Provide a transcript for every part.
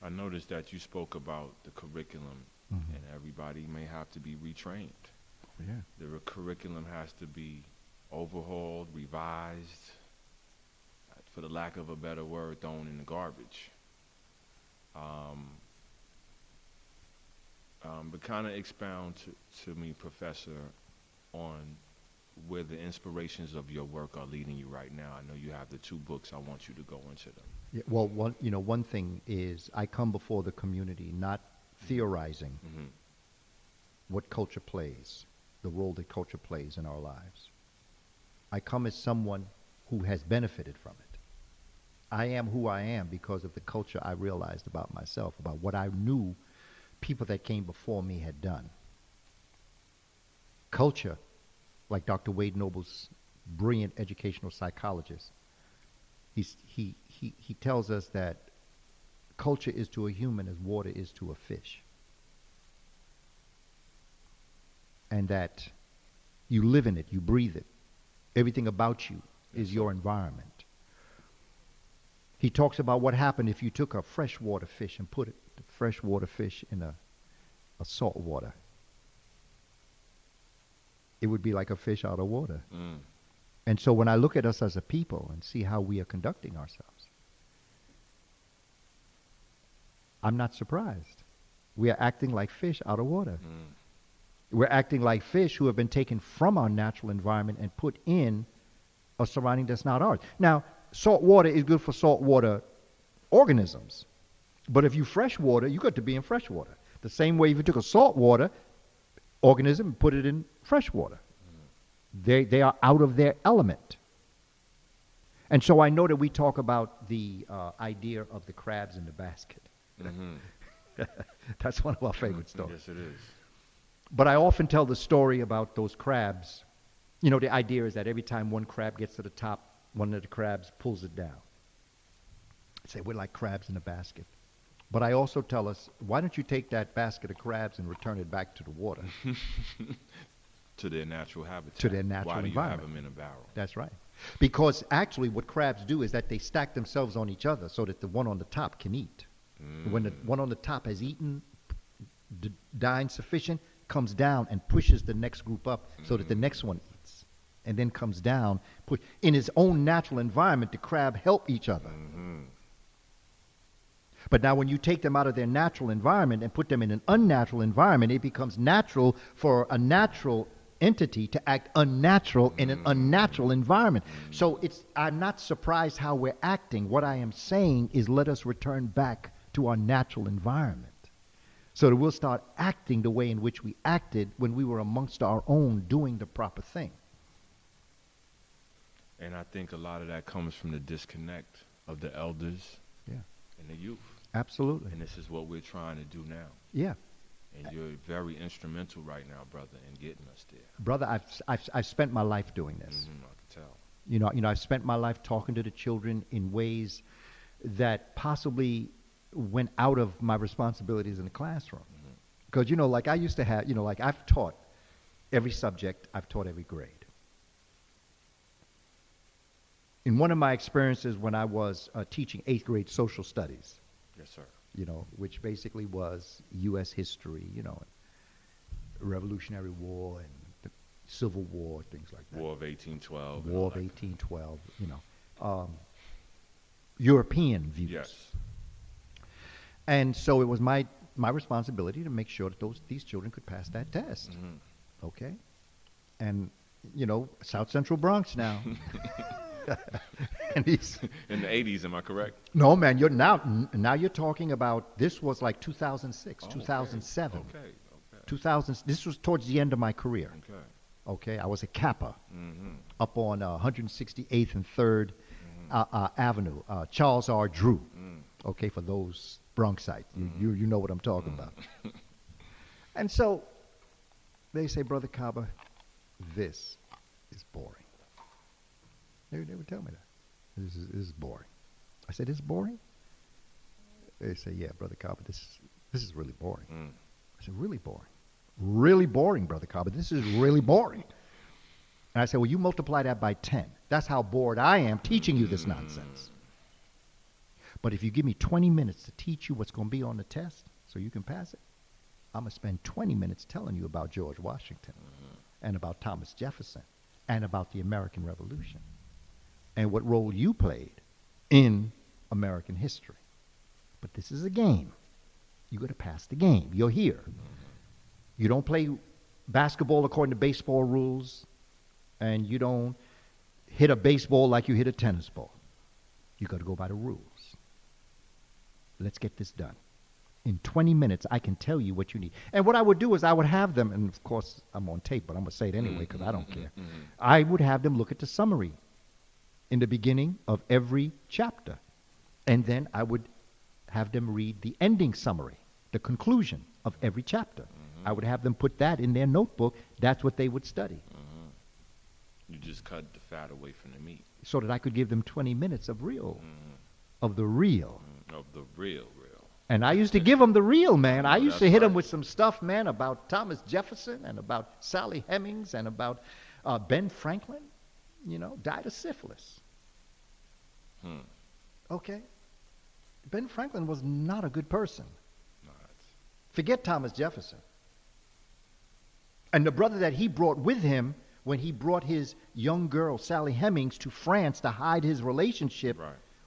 I noticed that you spoke about the curriculum, Mm-hmm. and everybody may have to be retrained. Yeah. The curriculum has to be overhauled, revised, for the lack of a better word, thrown in the garbage. Um, but kind of expound to me, Professor, on where the inspirations of your work are leading you right now. I know you have the two books. I want you to go into them. Yeah, well, one thing is I come before the community not theorizing Mm-hmm. what culture plays, the role that culture plays in our lives. I come as someone who has benefited from it. I am who I am because of the culture I realized about myself, about what I knew people that came before me had done. Culture, like Dr. Wade Noble's brilliant educational psychologist, he tells us that culture is to a human as water is to a fish. And that you live in it, you breathe it. Everything about you is your environment. He talks about what happened if you took a freshwater fish and put the freshwater fish in a salt water. It would be like a fish out of water. Mm. And so when I look at us as a people and see how we are conducting ourselves, I'm not surprised. We are acting like fish out of water. Mm. We're acting like fish who have been taken from our natural environment and put in a surrounding that's not ours. Now, salt water is good for saltwater organisms. But if you freshwater, you got to be in freshwater. The same way if you took a saltwater organism and put it in freshwater. They are out of their element. And so I know that we talk about the idea of the crabs in the basket. Mm-hmm. That's one of our favorite stories. Yes, it is. But I often tell the story about those crabs. You know, the idea is that every time one crab gets to the top, one of the crabs pulls it down. I say, we're like crabs in a basket. But I also tell us, why don't you take that basket of crabs and return it back to the water? To their natural habitat. To their natural Why do you environment. have them in a barrel? That's right. Because actually what crabs do is that they stack themselves on each other so that the one on the top can eat. When the one on the top has eaten, dined sufficient, comes down and pushes the next group up so that the next one eats. And then comes down. In its own natural environment, the crab help each other. Mm-hmm. But now when you take them out of their natural environment and put them in an unnatural environment, it becomes natural for a natural entity to act unnatural in an unnatural environment. So I'm not surprised how we're acting. What I am saying is let us return back to our natural environment so that we'll start acting the way in which we acted when we were amongst our own doing the proper thing. And I think a lot of that comes from the disconnect of the elders Yeah. and the youth. Absolutely. And this is what we're trying to do now. Yeah. And you're very instrumental right now, brother, in getting us there. Brother, I've spent my life doing this. Mm-hmm, I can tell. You know, I've spent my life talking to the children in ways that possibly went out of my responsibilities in the classroom. Because, you know, like I used to have, you know, like I've taught every subject, I've taught every grade. In one of my experiences when I was teaching 8th grade social studies, Yes, sir. you know, which basically was U.S. history, you know, Revolutionary War and the Civil War, things like that. War of 1812. War of 1812, you know, European views. Yes. And so it was my responsibility to make sure that these children could pass that test. Mm-hmm. Okay? And, you know, South Central Bronx now. And he's In the 80s, am I correct? no, man, you're now you're talking about, this was like 2006, Oh, 2007. Okay. 2000, this was towards the end of my career. Okay. Okay, I was a Kappa Mm-hmm. up on 168th and 3rd Avenue, Charles R. Drew. Okay, for those Bronxites, you know what I'm talking about. And so they say, Brother KABA, this is boring. They would tell me that. This is boring. I said, this is boring? They say, yeah, Brother KABA, this is really boring. I said, really boring? Really boring, Brother KABA. This is really boring. And I said, well, you multiply that by 10. That's how bored I am teaching you this nonsense. But if you give me 20 minutes to teach you what's going to be on the test so you can pass it, I'm going to spend 20 minutes telling you about George Washington and about Thomas Jefferson and about the American Revolution and what role you played in American history. But this is a game. You got to pass the game. You're here. You don't play basketball according to baseball rules, and you don't hit a baseball like you hit a tennis ball. You got to go by the rules. Let's get this done. In 20 minutes, I can tell you what you need. And what I would do is I would have them, and of course I'm on tape, but I'm going to say it anyway because I don't care. I would have them look at the summary in the beginning of every chapter. And then I would have them read the ending summary, the conclusion of every chapter. I would have them put that in their notebook. That's what they would study. You just cut the fat away from the meat. So that I could give them 20 minutes of real, of the real. Of the real. And I used to give them the real, man. I used to hit them right. with some stuff, man, about Thomas Jefferson and about Sally Hemings and about Ben Franklin, died of syphilis. Okay? Ben Franklin was not a good person. Forget Thomas Jefferson. And the brother that he brought with him when he brought his young girl, Sally Hemings, to France to hide his relationship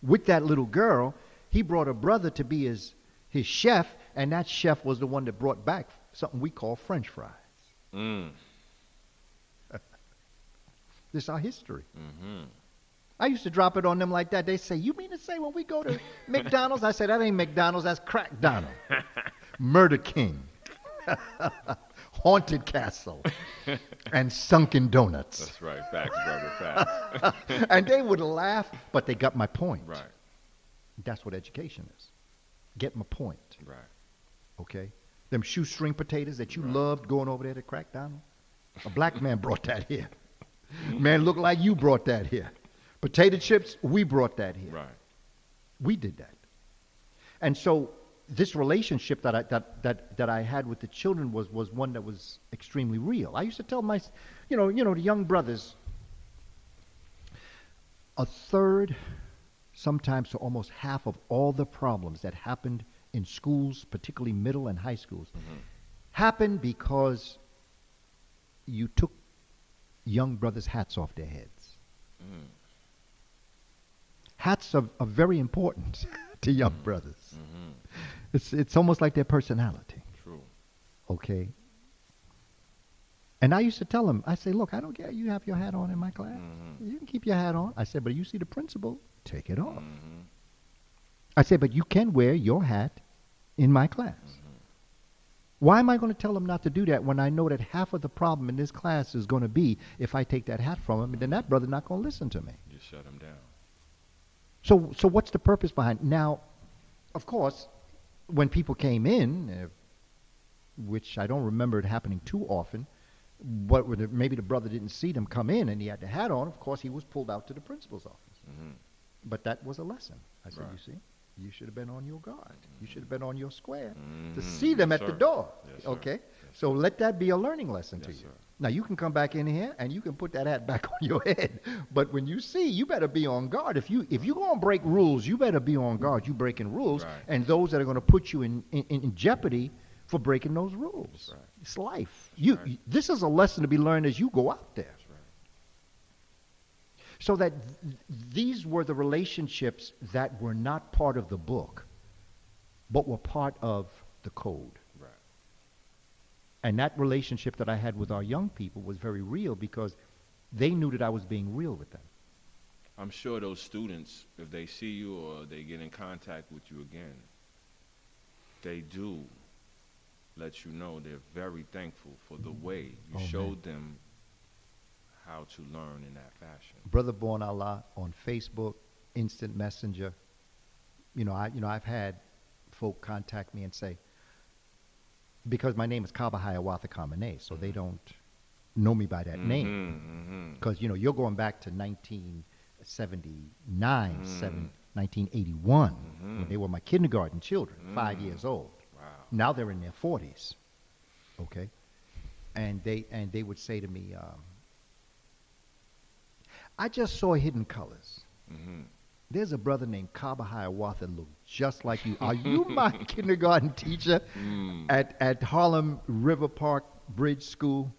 with that little girl, he brought a brother to be his chef, and that chef was the one that brought back something we call French fries. This is our history. I used to drop it on them like that. They say, you mean to say when we go to McDonald's? I said, that ain't McDonald's, that's Crack Donald. Murder King. Haunted Castle. And Sunken Donuts. That's right. Facts, brother, facts. And they would laugh, but they got my point. Right. That's what education is. Get my point. Right. Okay? Them shoestring potatoes that you loved going over there to Crack Donald. A black man brought that here. Man looked like you brought that here. Potato chips, we brought that here. Right. We did that. And so this relationship that I had with the children was one that was extremely real. I used to tell my, the young brothers, a third, sometimes to almost half of all the problems that happened in schools, particularly middle and high schools, happened because you took young brothers' hats off their heads. Hats are very important to young brothers. It's almost like their personality. True. Okay? And I used to tell them, I say, look, I don't care. You have your hat on in my class. You can keep your hat on. I said, but you see the principal, take it off. I said, but you can wear your hat in my class. Why am I going to tell them not to do that when I know that half of the problem in this class is going to be if I take that hat from him, and then that brother's not going to listen to me. Just shut him down. So what's the purpose behind it? Now, of course, when people came in, which I don't remember it happening too often, but maybe the brother didn't see them come in and he had the hat on, of course, he was pulled out to the principal's office. But that was a lesson. I said, you see, you should have been on your guard. You should have been on your square to see them at the door. Yes, okay? So let that be a learning lesson to you. Sir. Now, you can come back in here and you can put that hat back on your head. But when you see, you better be on guard. If you're going to break rules, you better be on guard. You breaking rules. And those that are going to put you in jeopardy for breaking those rules. It's life. This is a lesson to be learned as you go out there. So that these were the relationships that were not part of the book, but were part of the code. And that relationship that I had with our young people was very real because they knew that I was being real with them. I'm sure those students, if they see you or they get in contact with you again, they do let you know they're very thankful for the way you showed them how to learn in that fashion. Brother Born Allah on Facebook, Instant Messenger. I've had folk contact me and say, because my name is KABA Hiawatha Kamene, so they don't know me by that name. Because, you're going back to 1979, 1981, when they were my kindergarten children, 5 years old. Wow. Now they're in their 40s. Okay? And they would say to me, I just saw Hidden Colors. There's a brother named KABA Hiawatha look just like you. Are you my kindergarten teacher Mm. at Harlem River Park Bridge School?